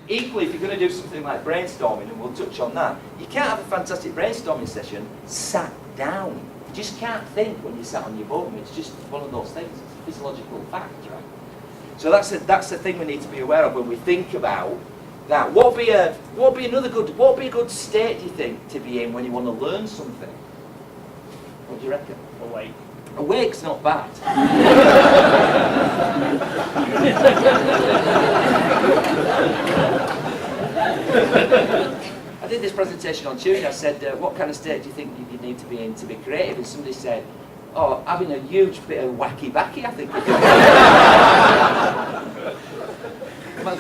Equally, if you're going to do something like brainstorming, and we'll touch on that, you can't have a fantastic brainstorming session sat down. You just can't think when you're sat on your bum. It's just one of those things. It's a physiological fact, right? So that's the thing we need to be aware of when we think about that. What would be a good state, do you think, to be in when you want to learn something? What do you reckon? Awake. Awake's not bad. I did this presentation on Tuesday. I said, what kind of state do you think you need to be in to be creative? And somebody said, oh, having a huge bit of wacky-backy, I think. Might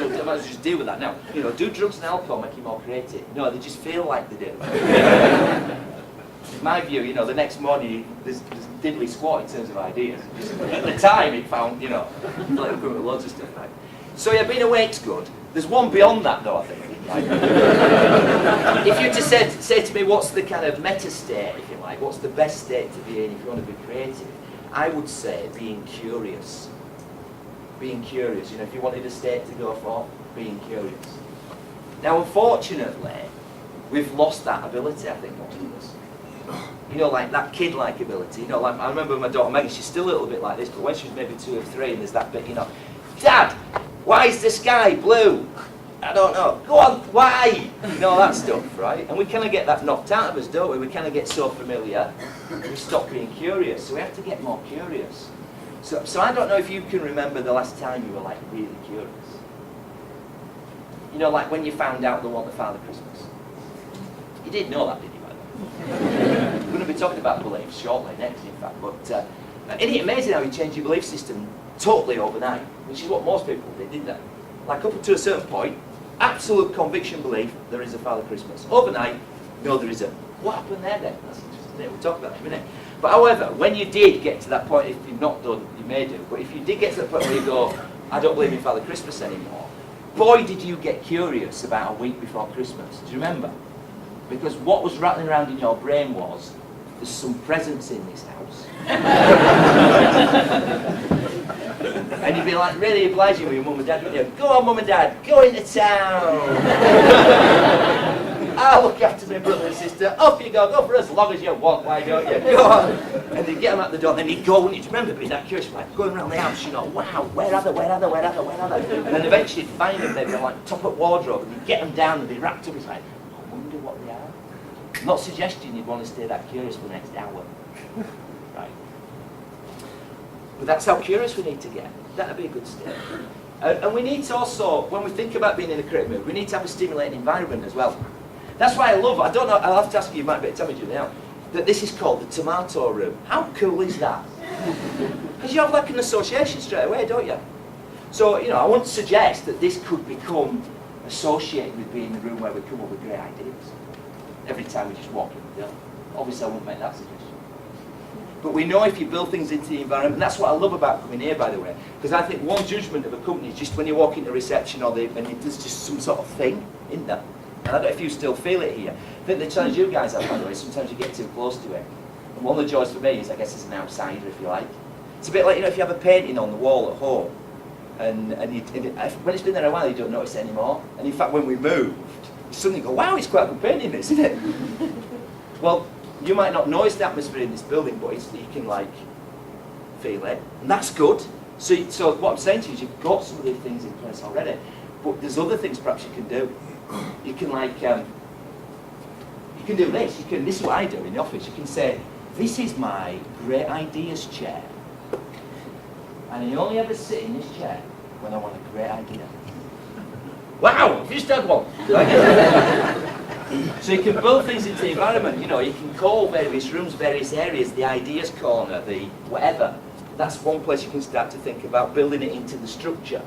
as well just deal with that now. You know, do drugs and alcohol make you more creative? No, they just feel like they do. In my view, you know, the next morning there's diddly squat in terms of ideas. At the time, it found, you know, like loads of stuff. Right? So yeah, being awake's good. There's one beyond that, though. I think. Right? If you just say to me, what's the kind of meta state, if you like, what's the best state to be in if you want to be creative? I would say being curious. Being curious. You know, if you wanted a state to go for, being curious. Now, unfortunately, we've lost that ability. I think most of us. You know, like that kid-like ability. You know, like I remember my daughter Megan. She's still a little bit like this, but when she was maybe 2 or 3, and there's that bit, you know, Dad, why is the sky blue? I don't know. Go on, why? You know, that stuff, right? And we kind of get that knocked out of us, don't we? We kind of get so familiar, we stop being curious. So we have to get more curious. So I don't know if you can remember the last time you were like really curious. You know, like when you found out the one that Father Christmas. You did know that, did you? We're going to be talking about beliefs shortly, next in fact, but isn't it amazing how you change your belief system totally overnight, which is what most people did, didn't they? Like up to a certain point, absolute conviction belief, there is a Father Christmas. Overnight, no there isn't. What happened there then? That's interesting, we'll talk about that in a minute. But however, when you did get to that point, if you've not done, you may do, but if you did get to the point where you go, I don't believe in Father Christmas anymore, boy did you get curious about a week before Christmas. Do you remember? Because what was rattling around in your brain was, there's some presents in this house. And you'd be like really obliging with your mum and dad, wouldn't you? Go on, mum and dad, go into town. I'll look after my brother and sister. Off you go for as long as you want, why don't you? Go on. And they'd get them out the door, and then you'd go, and you'd remember being that curious, like going around the house, you know, wow, where are they? And then eventually you'd find them, they'd be like top up wardrobe, and you'd get them down, and they'd be wrapped up, it's like, I wonder what they are. I'm not suggesting you'd want to stay that curious for the next hour. Right. But that's how curious we need to get. That'd be a good state. And we need to also, when we think about being in a creative mood, we need to have a stimulating environment as well. That's why I love, I don't know, I'll have to ask you, you might be able to tell me Julie now, that this is called the tomato room. How cool is that? Because you have like an association straight away, don't you? So, you know, I wouldn't suggest that this could become associated with being the room where we come up with great ideas. Every time we just walk in the door. Obviously I wouldn't make that suggestion. But we know if you build things into the environment, and that's what I love about coming here, by the way, because I think one judgment of a company is just when you walk into reception or and there's just some sort of thing in there. And I don't know if you still feel it here. I think the challenge you guys have, by the way, sometimes you get too close to it. And one of the joys for me is, I guess, as an outsider, if you like. It's a bit like, you know, if you have a painting on the wall at home, and when it's been there a while, you don't notice it anymore. And in fact, when we moved, you suddenly go, wow, it's quite a good painting, isn't it? Well, you might not notice the atmosphere in this building, but you can, like, feel it. And that's good. So what I'm saying to you is you've got some of these things in place already. But there's other things perhaps you can do. You can, like, you can do this. This is what I do in the office. You can say, this is my great ideas chair. And I only ever sit in this chair when I want a great idea. Wow, I've just had one. So you can build things into the environment. You know, you can call various rooms, various areas, the ideas corner, the whatever. That's one place you can start to think about building it into the structure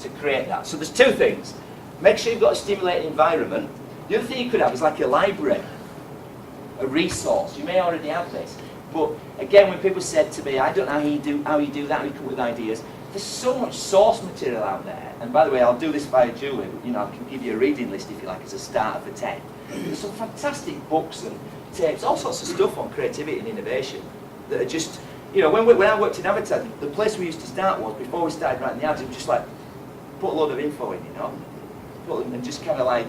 to create that. So there's two things. Make sure you've got a stimulating environment. The other thing you could have is like a library, a resource. You may already have this. But again, when people said to me, I don't know how you do that, how you come up with ideas, there's so much source material out there. And by the way, I'll do this via Julie, but, you know, I can give you a reading list if you like as a starter for 10. There's some fantastic books and tapes, all sorts of stuff on creativity and innovation that are just, you know, when I worked in advertising, the place we used to start was, before we started writing the ads, it was just like, put a load of info in, you know. and just kind of like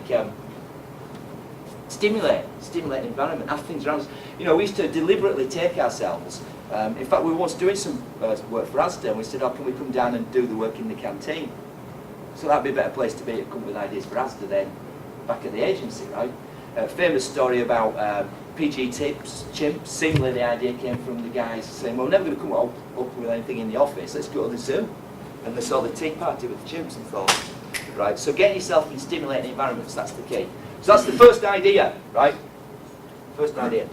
stimulate the environment, have things around us. You know, we used to deliberately take ourselves. In fact, we were once doing some work for Asda, and we said, oh, can we come down and do the work in the canteen? So that'd be a better place to be to come with ideas for Asda than back at the agency, right? A famous story about PG chimps. Similarly, the idea came from the guys saying, well, we're never going to come up with anything in the office, let's go to the zoo. And they saw the tea party with the chimps and thought, right, so get yourself in stimulating environments, that's the key. So that's the first idea, right? First idea.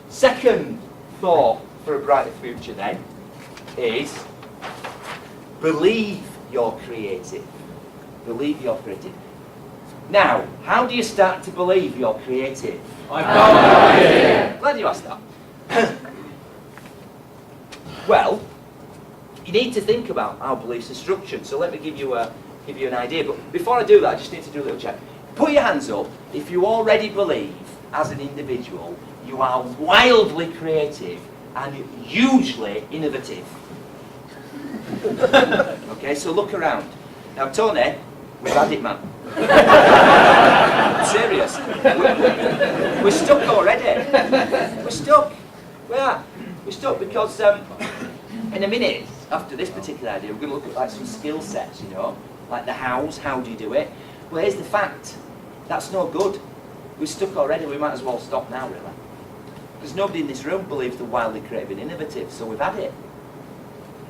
Second thought for a brighter future then is believe you're creative. Believe you're creative. Now, how do you start to believe you're creative? I've got no idea. Glad you asked that. Well, you need to think about how beliefs are structured. So let me give you an idea. But before I do that, I just need to do a little check. Put your hands up if you already believe, as an individual, you are wildly creative and hugely innovative. Okay, so look around. Now, Tony, we've had it, man. I'm serious. We're stuck already. We're stuck. We are. We're stuck because in a minute, after this particular idea, we're going to look at like some skill sets, you know, like the hows, how do you do it? Well, here's the fact. That's no good. We're stuck already. We might as well stop now, really. Because nobody in this room believes they're wildly creative and innovative, so we've had it.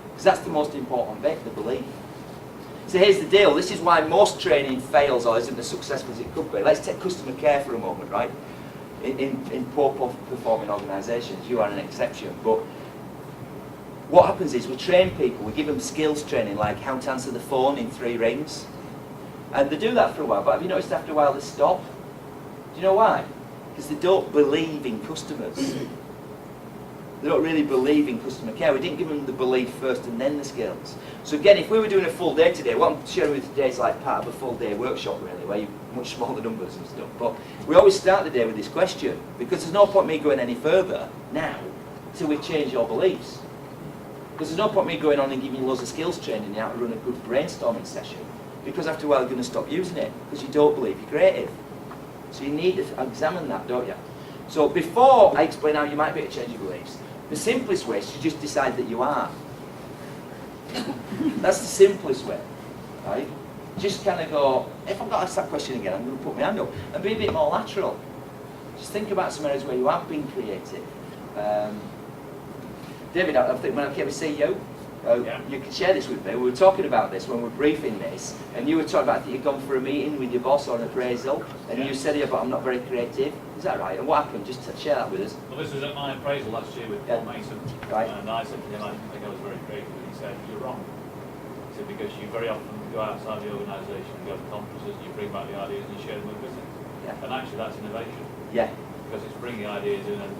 Because that's the most important bit, the belief. So here's the deal. This is why most training fails or isn't as successful as it could be. Let's take customer care for a moment, right? In poor performing organisations, you are an exception. But what happens is we train people, we give them skills training like how to answer the phone in 3 rings. And they do that for a while, but have you noticed after a while they stop? Do you know why? Because they don't believe in customers. They don't really believe in customer care. We didn't give them the belief first and then the skills. So again, if we were doing a full day today, what I'm sharing with you today is like part of a full day workshop really, where you much smaller numbers and stuff. But we always start the day with this question, because there's no point me going any further now till we change your beliefs. Because there's no point me going on and giving you loads of skills training how to run a good brainstorming session, because after a while you're going to stop using it, because you don't believe you're creative. So you need to examine that, don't you? So before I explain how you might be able to change your beliefs, the simplest way is to just decide that you are. That's the simplest way, right? Just kind of go, if I've got to ask that question again, I'm going to put my hand up and be a bit more lateral. Just think about some areas where you have been creative. David, I think when I came to see you, you can share this with me. We were talking about this when we were briefing this, and you were talking about that you'd gone for a meeting with your boss or an appraisal, and you said, yeah, but I'm not very creative. Is that right? And what happened? Just to share that with us. Well, this was at my appraisal last year with Paul Mason. Right. And I said to him, I didn't think I was very creative, and he said, you're wrong. He said, because you very often go outside the organisation, you go to conferences, and you bring back the ideas and you share them with business. Yeah. And actually that's innovation. Yeah. Because it's bringing ideas in and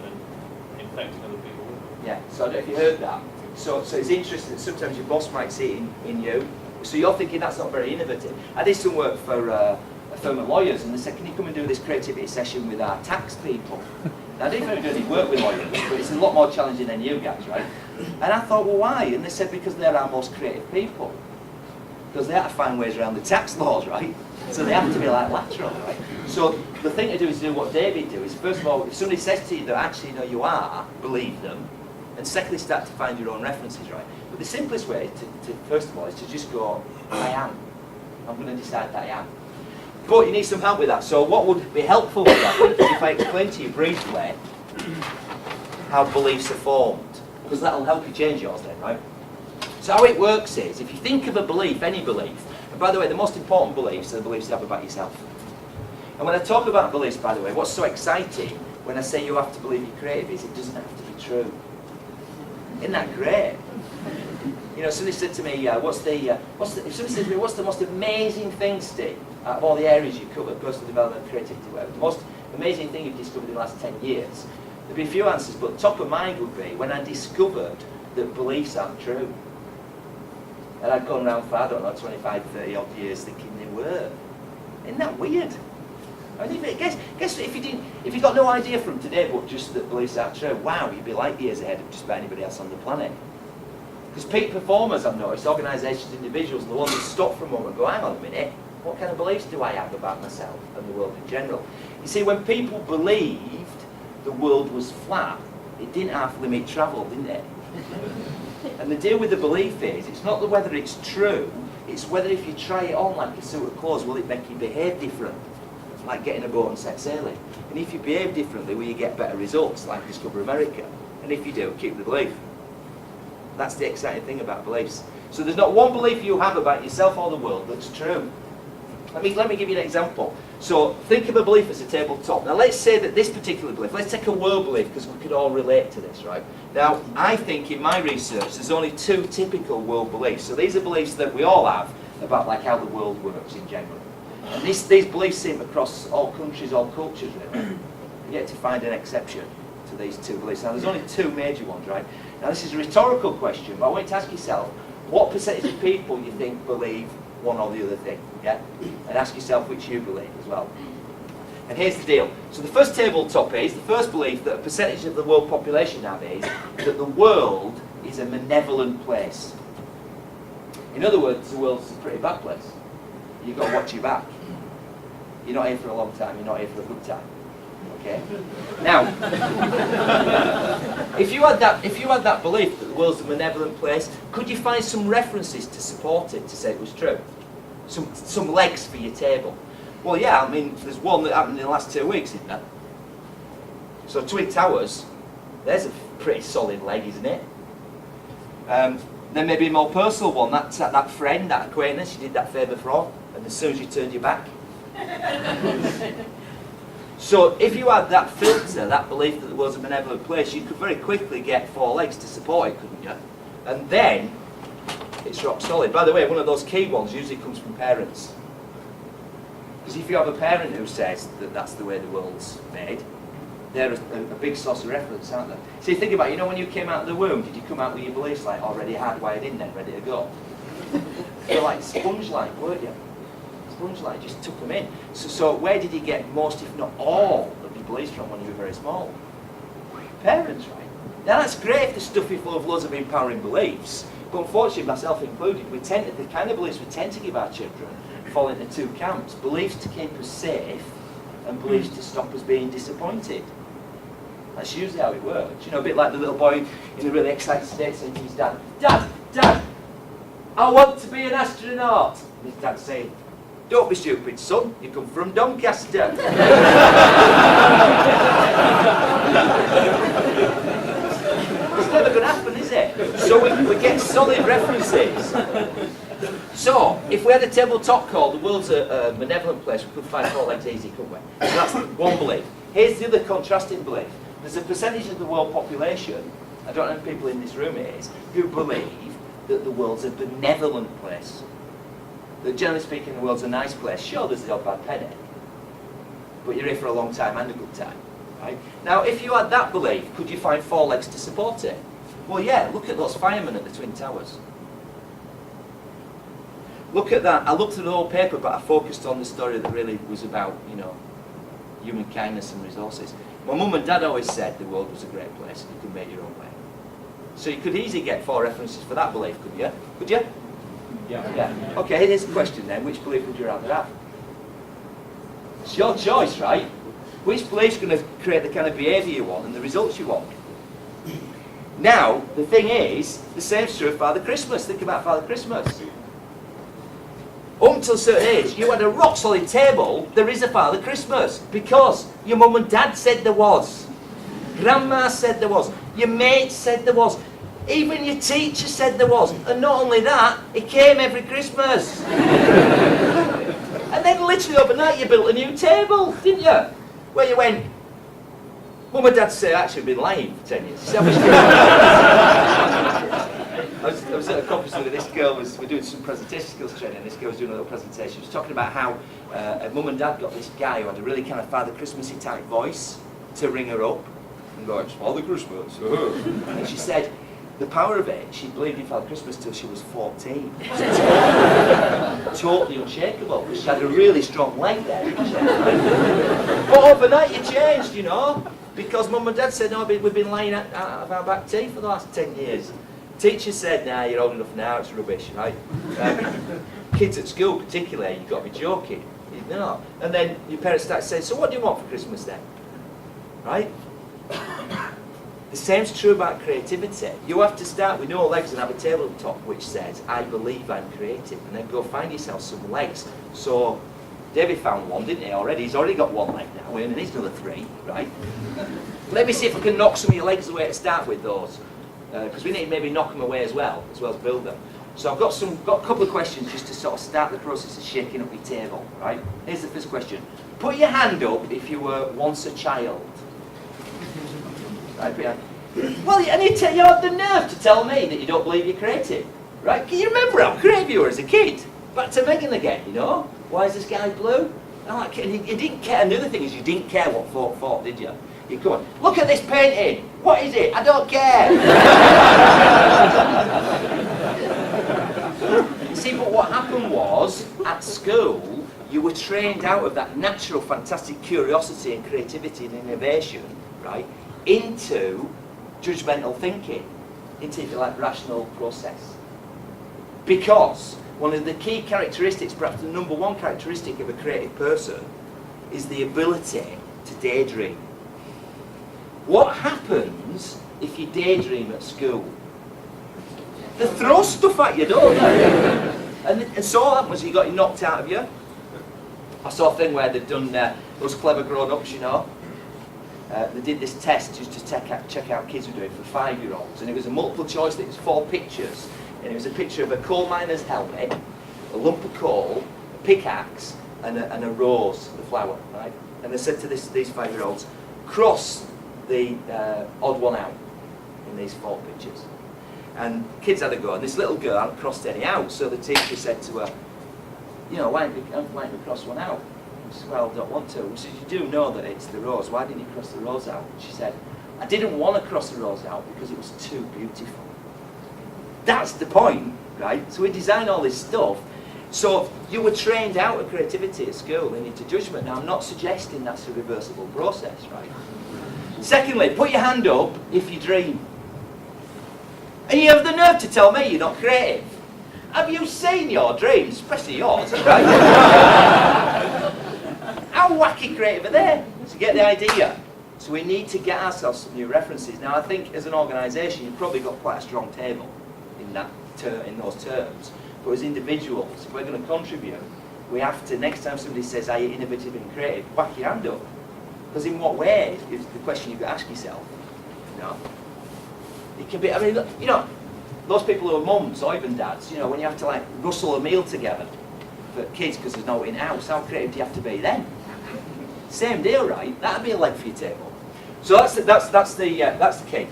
infecting other people with them. Yeah, so I don't know if you heard that. So it's interesting that sometimes your boss might see it in you, so you're thinking that's not very innovative. I did some work for a firm of lawyers, and they said, can you come and do this creativity session with our tax people? Now, I didn't really do any work with lawyers, but it's a lot more challenging than you guys, right? And I thought, well, why? And they said, because they're our most creative people. Because they have to find ways around the tax laws, right? So they have to be like lateral, right? So the thing to do is do what David do, is first of all, if somebody says to you that actually, no, you are, believe them, and secondly, start to find your own references, right? But the simplest way, to first of all, is to just go, I am. I'm going to decide that I am. But you need some help with that. So what would be helpful with that is if I explain to you briefly how beliefs are formed, because that'll help you change yours then, right? So how it works is, if you think of a belief, any belief, and by the way, the most important beliefs are the beliefs you have about yourself. And when I talk about beliefs, by the way, what's so exciting when I say you have to believe you're creative is it doesn't have to be true. Isn't that great? You know, somebody said to me, if somebody said to me, what's the most amazing thing, Steve, out of all the areas you cover, personal development, creativity, whatever, the most amazing thing you've discovered in the last 10 years? There'd be a few answers, but top of mind would be when I discovered that beliefs aren't true. And I'd gone around for, I don't know, 25, 30 odd years thinking they were. Isn't that weird? I mean, guess if you got no idea from today but just that beliefs aren't true, wow, you'd be light years ahead of just about anybody else on the planet. Because peak performers, I've noticed, organisations, individuals, are the ones that stop for a moment and go, hang on a minute, What kind of beliefs do I have about myself and the world in general? You see, when people believed the world was flat, it didn't have limit travel, didn't it? And the deal with the belief is, it's not whether it's true, it's whether if you try it on like a suit of clothes, will it make you behave different? It's like getting a boat and set sailing. And if you behave differently, will you get better results, like Discover America? And if you do, keep the belief. That's the exciting thing about beliefs. So there's not one belief you have about yourself or the world that's true. Let me give you an example. So think of a belief as a tabletop. Now let's say that this particular belief, let's take a world belief because we could all relate to this, right? Now I think in my research there's only 2 typical world beliefs. So these are beliefs that we all have about like how the world works in general. And these beliefs seem across all countries, all cultures really. You get to find an exception to these 2 beliefs. Now there's only 2 major ones, right? Now this is a rhetorical question, but I want you to ask yourself, what percentage of people you think believe one or the other thing, yeah? And ask yourself which you believe as well. And here's the deal. So the first tabletop is, the first belief that a percentage of the world population have is that the world is a malevolent place. In other words, the world's a pretty bad place. You've got to watch your back. You're not here for a long time, you're not here for a good time. Okay? Now, if you had that belief that the world's a benevolent place, could you find some references to support it, to say it was true? Some legs for your table? Well, yeah, I mean, there's one that happened in the last 2 weeks, isn't there? So Twin Towers, there's a pretty solid leg, isn't it? Then maybe a more personal one, that friend, that acquaintance you did that favour for, and as soon as you turned your back. So if you had that filter, that belief that the world's a benevolent place, you could very quickly get 4 legs to support it, couldn't you? And then, it's rock solid. By the way, one of those key ones usually comes from parents. Because if you have a parent who says that that's the way the world's made, they're a big source of reference, aren't they? So you think about it, you know when you came out of the womb, did you come out with your beliefs like already hardwired in then, ready to go? You're like sponge-like, weren't you? Sponge-like, just took them in. So where did you get most, if not all, of your beliefs from when you were very small? Parents, right? Now that's great if the stuff is full of loads of empowering beliefs, but unfortunately, myself included, the kind of beliefs we tend to give our children fall into 2 camps. Beliefs to keep us safe, and beliefs to stop us being disappointed. That's usually how it works. You know, a bit like the little boy in a really excited state saying to his dad, Dad, I want to be an astronaut. And his dad saying, don't be stupid, son, you come from Doncaster. It's never going to happen, is it? So we get solid references. So, if we had a tabletop called the world's a benevolent place, we could find 4 legs easy, couldn't we? So that's one belief. Here's the other contrasting belief. There's a percentage of the world population, I don't know how many people in this room it is, who believe that the world's a benevolent place. That generally speaking, the world's a nice place. Sure, there's the odd bad penny, but you're here for a long time and a good time, right? Now, if you had that belief, could you find 4 legs to support it? Well, yeah, look at those firemen at the Twin Towers. Look at that. I looked at the whole paper, but I focused on the story that really was about, you know, human kindness and resources. My mum and dad always said the world was a great place and you could make your own way. So you could easily get 4 references for that belief, could you? Could you? Yeah. Okay, here's the question then. Which belief would you rather have? It's your choice, right? Which belief's going to create the kind of behaviour you want and the results you want? Now, the thing is, the same's true of Father Christmas. Think about Father Christmas. Up until a certain age, you had a rock-solid table, there is a Father Christmas. Because your mum and dad said there was. Grandma said there was. Your mates said there was. Even your teacher said there was. And not only that, it came every Christmas. And then literally overnight you built a new table, didn't you? Where you went, Mum and Dad say, actually, I've been lying for 10 years. I was at a conference with this girl, we're doing some presentation skills training, and this girl was doing a little presentation. She was talking about how Mum and Dad got this guy who had a really kind of Father Christmassy type voice to ring her up and go, it's Father Christmas. And she said, the power of it, she believed in Father Christmas till she was 14. Totally unshakable, because she had a really strong leg there. But overnight you changed, you know, because Mum and Dad said, no, we've been lying out of our back teeth for the last 10 years. Teacher said, nah, you're old enough now, it's rubbish, right? kids at school particularly, you've got to be joking. You know? And then your parents start saying, so what do you want for Christmas then? Right? The same's true about creativity. You have to start with no legs and have a tabletop which says, I believe I'm creative. And then go find yourself some legs. So David found one, didn't he, already? He's already got one leg now, and he's another 3, right? Let me see if I can knock some of your legs away to start with those. Because we need to maybe knock them away as well as build them. So I've got a couple of questions just to sort of start the process of shaking up your table, right? Here's the first question. Put your hand up if you were once a child. Right, well, and you have the nerve to tell me that you don't believe you're creative, right? Can you remember how creative you were as a kid? Back to Megan again, you know? Why is the sky blue? Oh, you didn't care. And the other thing is you didn't care what folk thought, did you? You go on, look at this painting. What is it? I don't care. See, but what happened was, at school, you were trained out of that natural, fantastic curiosity and creativity and innovation, right, into judgmental thinking, into, if you like, rational process. Because one of the key characteristics, perhaps the number one characteristic of a creative person, is the ability to daydream. What happens if you daydream at school? They throw stuff at you, don't they? And so what happened was you got knocked out of you. I saw a thing where they'd done those clever grown-ups, you know. They did this test just to check out kids were doing for 5-year-olds, and it was a multiple choice. It was 4 pictures, and it was a picture of a coal miner's helmet, a lump of coal, a pickaxe, and a rose, the flower, right? And they said to these 5-year-olds, cross the odd one out in these 4 pictures. And kids had a go, and this little girl hadn't crossed any out, so the teacher said to her, you know, why don't we cross one out? She said, well, I don't want to. She said, you do know that it's the rose, why didn't you cross the rose out? She said, I didn't want to cross the rose out because it was too beautiful. That's the point, right? So we design all this stuff. So you were trained out of creativity at school and into judgment. Now, I'm not suggesting that's a reversible process, right? Secondly, put your hand up if you dream. And you have the nerve to tell me you're not creative. Have you seen your dreams, especially yours, right? How wacky creative are they? So you get the idea. So we need to get ourselves some new references. Now, I think as an organisation, you've probably got quite a strong table in those terms. But as individuals, if we're going to contribute, we have to, next time somebody says, are you innovative and creative, whack your hand up. Because in what way is the question you've got to ask yourself. You know? It can be, I mean, you know, those people who are mums or even dads, you know, when you have to like rustle a meal together for kids because there's no one in the house, how creative do you have to be then? Same deal, right? That'd be a leg for your table. So that's the key.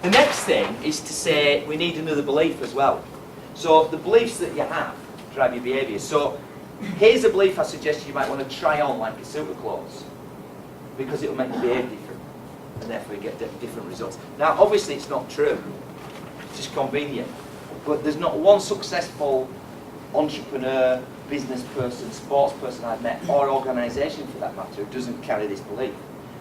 The next thing is to say we need another belief as well. So the beliefs that you have drive your behaviour. So here's a belief I suggest you might want to try on like a suit of clothes, because it will make you behave different, and therefore you get different results. Now, obviously, it's not true. It's just convenient. But there's not one successful entrepreneur, business person, sports person I've met, or organisation for that matter, who doesn't carry this belief.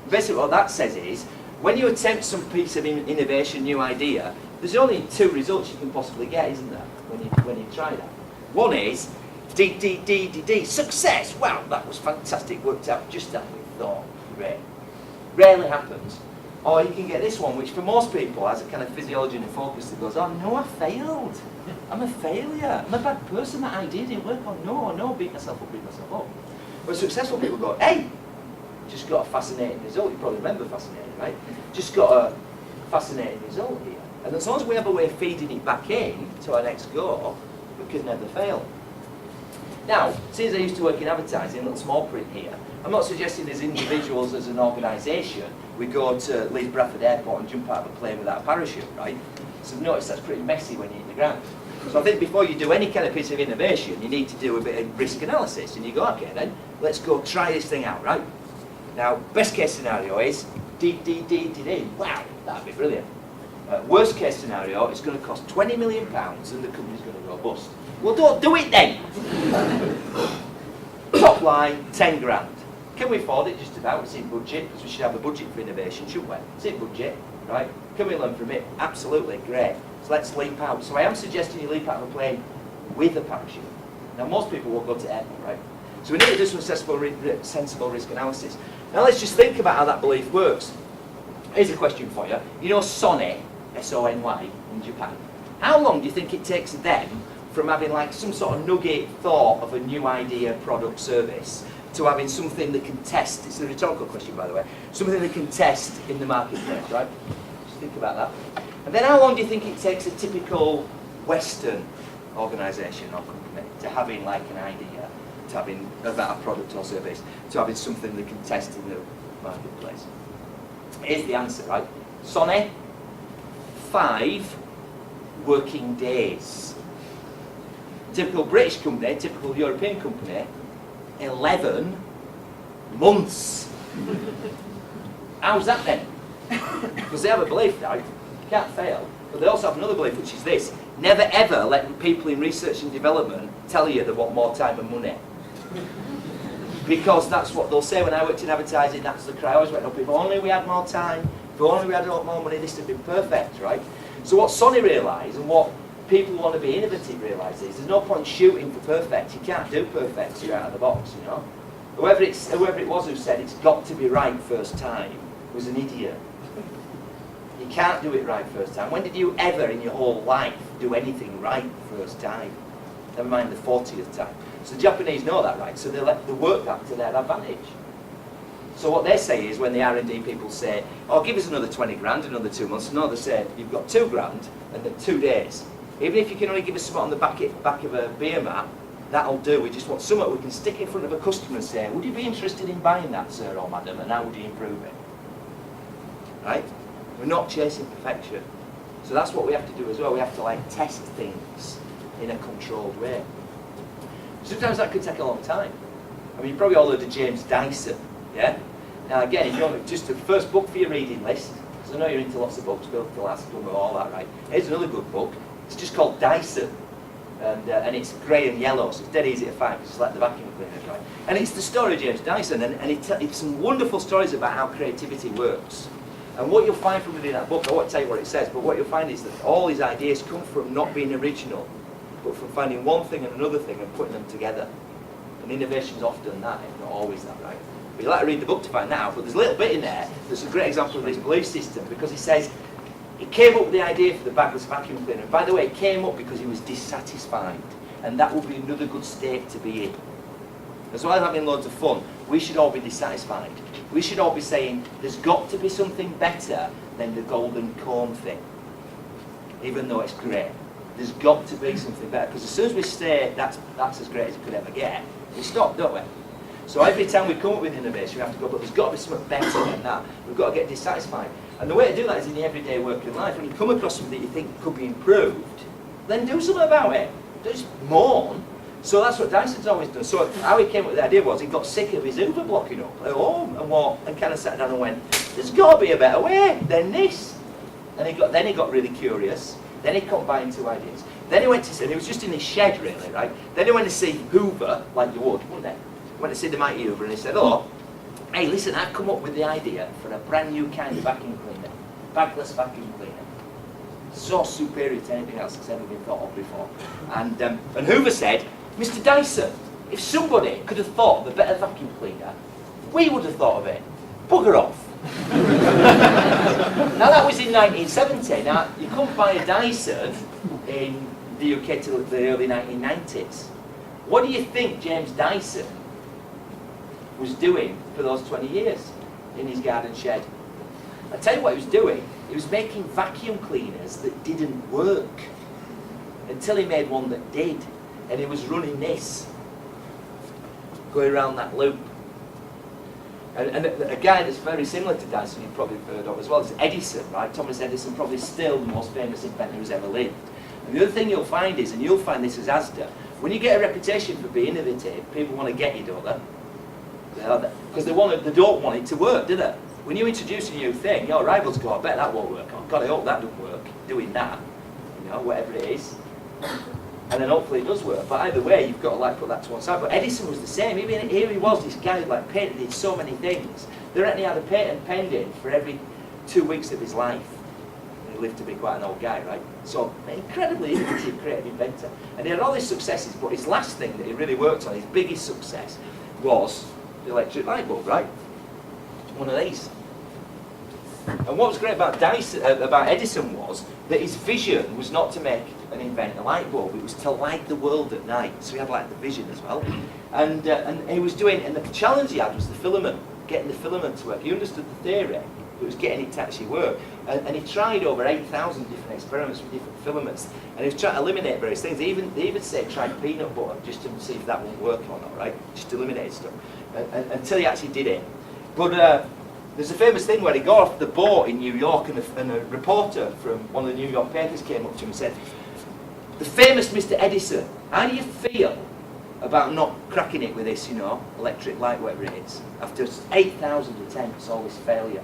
Basically, what that says is, when you attempt some piece of innovation, new idea, there's only 2 results you can possibly get, isn't there, when you try that? One is, D, success! Wow, that was fantastic, worked out just as we thought. Great. Rarely happens. Or you can get this one, which for most people has a kind of physiology and a focus that goes, oh no, I failed. I'm a failure. I'm a bad person, that idea didn't work. Oh no, beat myself up. But successful people go, hey, just got a fascinating result. You probably remember fascinating, right? Just got a fascinating result here. And as long as we have a way of feeding it back in to our next go, we can never fail. Now, since I used to work in advertising, a little small print here, I'm not suggesting as individuals, as an organisation, we go to Leeds Bradford Airport and jump out of a plane without a parachute, right? So notice that's pretty messy when you hit the ground. So I think before you do any kind of piece of innovation, you need to do a bit of risk analysis, and you go, okay then, let's go try this thing out, right? Now, best case scenario is, wow, that'd be brilliant. Worst case scenario, it's going to cost £20 million and the company's going to go bust. Well, don't do it then. Top line, 10 grand. Can we afford it? Just about. It's in budget, because we should have a budget for innovation, shouldn't we? It's in budget. right? Can we learn from it? Absolutely, great. So let's leap out. So I am suggesting you leap out of a plane with a parachute. Now most people will go to airport, right? So we need to do some sensible risk analysis. Now let's just think about how that belief works. Here's a question for you. You know Sony, S-O-N-Y, in Japan. How long do you think it takes them from having like some sort of nugget thought of a new idea, product, service, to having something that can test? It's a rhetorical question, by the way. Something that can test in the marketplace, right? Just think about that. And then how long do you think it takes a typical Western organisation or company to having like an idea, to having about a product or service, to having something that can test in the marketplace? Here's the answer, right? Sony, 5 working days. Typical British company, typical European company, 11 months. How's that then? Because they have a belief, right? You can't fail. But they also have another belief, which is this: never ever let people in research and development tell you they want more time and money. Because that's what they'll say. When I worked in advertising, that's the cry I always went up: if only we had more time, if only we had a lot more money, this would have been perfect, right? So what Sony realised, and what people who want to be innovative realise, is there's no point shooting for perfect. You can't do perfect straight out of the box, you know. Whoever it was who said it's got to be right first time was an idiot. You can't do it right first time. When did you ever in your whole life do anything right first time? Never mind the 40th time. So the Japanese know that, right? So they work that to their advantage. So what they say is, when the R&D people say, oh, give us another 20 grand, another 2 months, no, they say, you've got 2 grand and then 2 days. Even if you can only give us something on the back of a beer mat, that'll do. We just want something we can stick in front of a customer and say, would you be interested in buying that, sir or madam, and how would you improve it? Right? We're not chasing perfection. So that's what we have to do as well. We have to like test things in a controlled way. Sometimes that could take a long time. I mean, you probably all heard of James Dyson, yeah? Now again, if you want just the first book for your reading list, because I know you're into lots of books, built to last, done with all that, right? Here's another good book. It's just called Dyson, and it's grey and yellow, so it's dead easy to find, because it's like the vacuum cleaners, right? And it's the story of James Dyson, and it's some wonderful stories about how creativity works. And what you'll find from reading that book, I won't tell you what it says, but what you'll find is that all his ideas come from not being original, but from finding one thing and another thing and putting them together. And innovation's often that, if not always that, right? But you like to read the book to find that out, but there's a little bit in there that's a great example of this belief system, because he says he came up with the idea for the bagless vacuum cleaner. And by the way, it came up because he was dissatisfied, and that would be another good state to be in. As well as having loads of fun, we should all be dissatisfied. We should all be saying, there's got to be something better than the golden corn thing, even though it's great. There's got to be something better, because as soon as we say that's as great as it could ever get, we stop, don't we? So every time we come up with innovation, we have to go, but there's got to be something better than that. We've got to get dissatisfied. And the way to do that is in the everyday working life. When you come across something that you think could be improved, then do something about it. Don't just mourn. So that's what Dyson's always done. So how he came up with the idea was he got sick of his Hoover blocking up at home and kind of sat down and went, there's got to be a better way than this. And then he got really curious. Then he combined 2 ideas. Then he went to see, and he was just in his shed really, right? Then he went to see Hoover, like you would, wouldn't he? Went to see the mighty Hoover, and he said, oh, hey, listen, I've come up with the idea for a brand new kind of vacuum cleaner, bagless vacuum cleaner. So superior to anything else that's ever been thought of before. And Hoover said, Mr. Dyson, if somebody could have thought of a better vacuum cleaner, we would have thought of it. Bugger off. Now that was in 1970. Now you couldn't buy a Dyson in the UK till the early 1990s. What do you think James Dyson was doing for those 20 years in his garden shed? I'll tell you what he was doing. He was making vacuum cleaners that didn't work until he made one that did. And he was running this, going around that loop. And a guy that's very similar to Dyson you've probably heard of as well is Edison, right? Thomas Edison, probably still the most famous inventor who's ever lived. And the other thing you'll find is, and you'll find this as Asda, when you get a reputation for being innovative, people want to get you, don't they? Because they don't want it to work, do they? When you introduce a new thing, your rivals go, I bet that won't work. Oh, God, I hope that doesn't work, doing that. You know, whatever it is. And then hopefully it does work. But either way, you've got to like put that to one side. But Edison was the same. Even here he was, this guy who patented so many things. He had a patent pending for every 2 weeks of his life. who lived to be quite an old guy, right? So, an incredibly innovative, creative inventor. And he had all these successes, but his last thing that he really worked on, his biggest success, was the electric light bulb, right? One of these. And what was great about Edison was that his vision was not to make and invent a light bulb, it was to light the world at night. So he had like the vision as well. And he was doing, and the challenge he had was the filament, getting the filament to work. He understood the theory, but it was getting it to actually work. And he tried over 8,000 different experiments with different filaments, and he was trying to eliminate various things. They even said try peanut butter just to see if that would work or not, right? Just to eliminate stuff, until he actually did it. But there's a famous thing where he got off the boat in New York, and a reporter from one of the New York papers came up to him and said, "The famous Mr. Edison, how do you feel about not cracking it with this, electric light, whatever it is, after 8,000 attempts, all this failure?"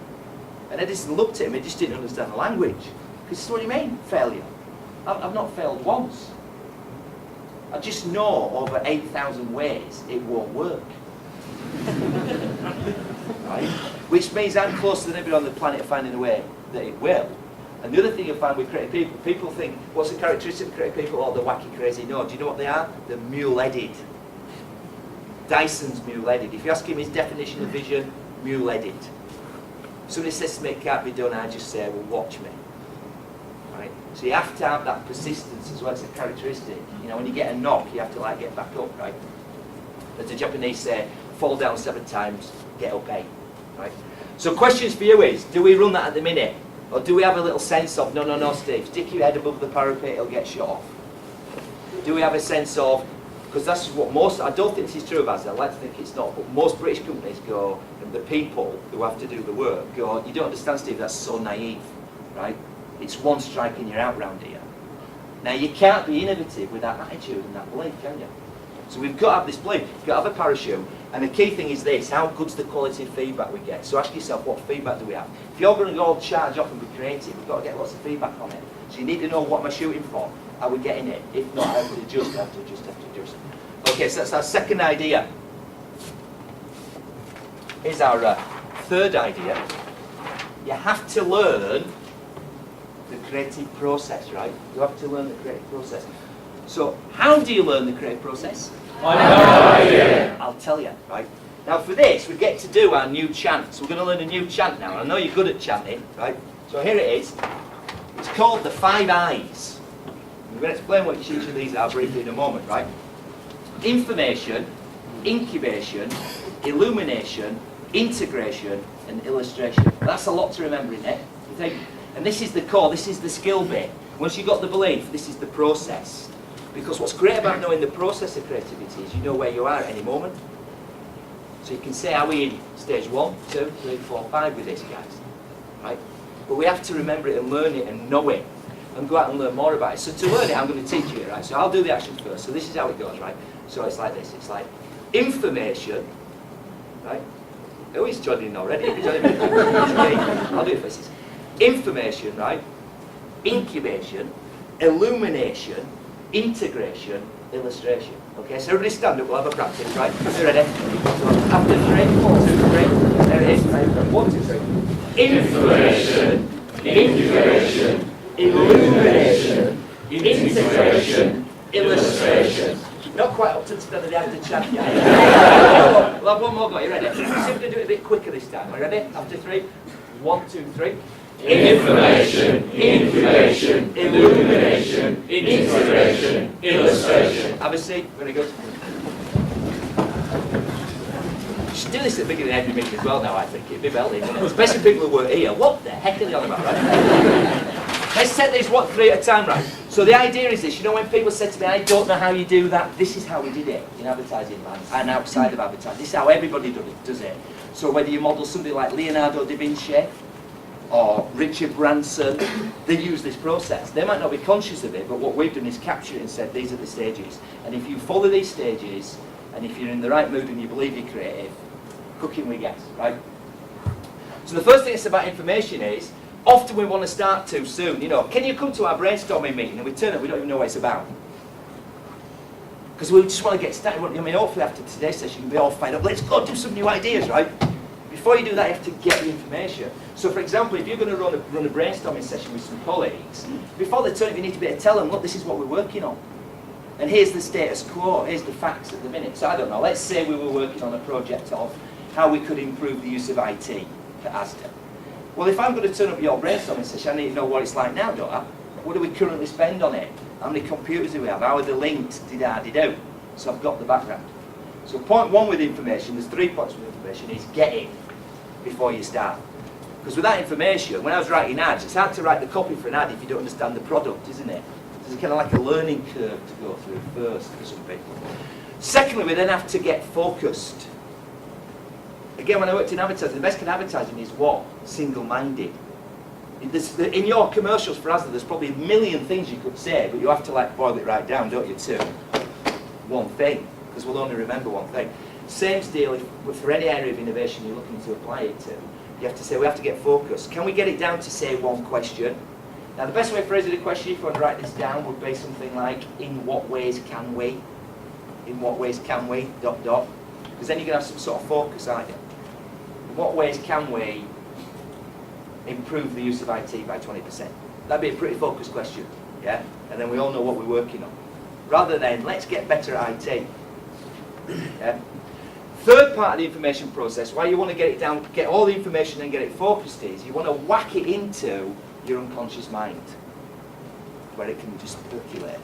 And Edison looked at him and just didn't understand the language. Because this is what do you mean, failure? I've not failed once. I just know over 8,000 ways it won't work. Right? Which means I'm closer than everyone on the planet of finding a way that it will. And the other thing you find with creative people, people think, what's the characteristic of creative people? Oh, they're wacky, crazy. No, do you know what they are? They're mule-headed. Dyson's mule-headed. If you ask him his definition of vision, mule-headed. Somebody says to me, it can't be done, I just say, well, watch me. Right? So you have to have that persistence as well. It's a characteristic. When you get a knock, you have to get back up, right? As the Japanese say, fall down 7 times, get up 8. Right? So questions for you is, do we run that at the minute? Or do we have a little sense of, no, Steve, stick your head above the parapet, it'll get shot off? Do we have a sense of, because that's what most, I don't think this is true of Asda, I'd like to think it's not, but most British companies go, and the people who have to do the work go, you don't understand, Steve, that's so naive, right? It's one strike and you're out round here. Now you can't be innovative with that attitude and that belief, can you? So we've got to have this belief, we've got to have a parachute, and the key thing is this, how good's the quality of feedback we get? So ask yourself, what feedback do we have? If you're going to go charge off and be creative, we've got to get lots of feedback on it. So you need to know what am I shooting for? Are we getting it? If not, I have to adjust, I have to adjust. Okay, so that's our second idea. Here's our third idea. You have to learn the creative process, right? You have to learn the creative process. So, how do you learn the creative process? I have no idea. I'll tell you, right? Now for this, we get to do our new chant. So we're going to learn a new chant now. I know you're good at chanting, right? So here it is. It's called the 5 I's. I'm going to explain what each of these are briefly in a moment, right? Information, incubation, illumination, integration, and illustration. That's a lot to remember in it. You think? And this is the core, this is the skill bit. Once you've got the belief, this is the process. Because what's great about knowing the process of creativity is you know where you are at any moment. So you can say, are we in stage 1, 2, 3, 4, 5 with this, guys? Right? But we have to remember it and learn it and know it and go out and learn more about it. So to learn it, I'm going to teach you it, right? So I'll do the action first. So this is how it goes, right? So it's like this. It's like information, right? Oh, he's joining already. I'll do it first. Information, right? Incubation, illumination, integration, illustration. Okay, so everybody stand up, we'll have a practice, right? You ready? So after 3, 4, 2, 3, there it is. 1, 2, 3. Information, incubation, illumination, integration, illustration. Not quite up to the standard, you have to chant. We'll have one more go, you ready? See if we can do it a bit quicker this time. Are you ready? After 3, 1, 2, 3. Information, incubation, illumination, integration, illustration. Have a seat. Very good. You should do this at the beginning of every meeting as well now, I think. It'd be belting, wouldn't it? Especially people who were here. What the heck are they on about, right? Let's take these 3 at a time, right? So the idea is this. You know when people say to me, I don't know how you do that, this is how we did it in advertising land and outside of advertising. This is how everybody does it. So whether you model somebody like Leonardo da Vinci, or Richard Branson, they use this process. They might not be conscious of it, but what we've done is capture it and said, these are the stages. And if you follow these stages, and if you're in the right mood and you believe you're creative, cooking with gas, right? So the first thing that's about information is, often we want to start too soon. Can you come to our brainstorming meeting and we turn up, we don't even know what it's about. Because we just want to get started. Hopefully after today's session, you'll be all fired up. Let's go do some new ideas, right? before you do that, you have to get the information. So for example, if you're going to run a brainstorming session with some colleagues, before they turn up, you need to be able to tell them, look, this is what we're working on. And here's the status quo, here's the facts at the minute. So I don't know, let's say we were working on a project of how we could improve the use of IT for Asda. Well, if I'm going to turn up your brainstorming session, I need to know what it's like now, don't I? What do we currently spend on it? How many computers do we have? How are the links? Did-a-did-o. So I've got the background. So point one with information, there's 3 points with information, is get it before you start. Because with that information, when I was writing ads, it's hard to write the copy for an ad if you don't understand the product, isn't it? There's kind of like a learning curve to go through first for some people. Secondly, we then have to get focused. Again, when I worked in advertising, the best kind of advertising is what? Single-minded. In your commercials for Asda, there's probably a million things you could say, but you have to like boil it right down, don't you, to one thing, because we'll only remember one thing. Same deal for any area of innovation you're looking to apply it to. You have to say, we have to get focused. Can we get it down to, say, one question? Now, the best way of phrasing the question, if you want to write this down, would be something like, in what ways can we? In what ways can we? ... Because then you're going to have some sort of focus, aren't you? In what ways can we improve the use of IT by 20%? That'd be a pretty focused question, yeah? And then we all know what we're working on. Rather than, let's get better at IT. Yeah? Third part of the information process, why you want to get it down, get all the information and get it focused, is you want to whack it into your unconscious mind, where it can just percolate.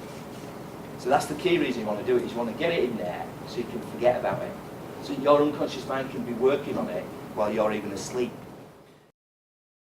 So that's the key reason you want to do it, is you want to get it in there so you can forget about it. So your unconscious mind can be working on it while you're even asleep.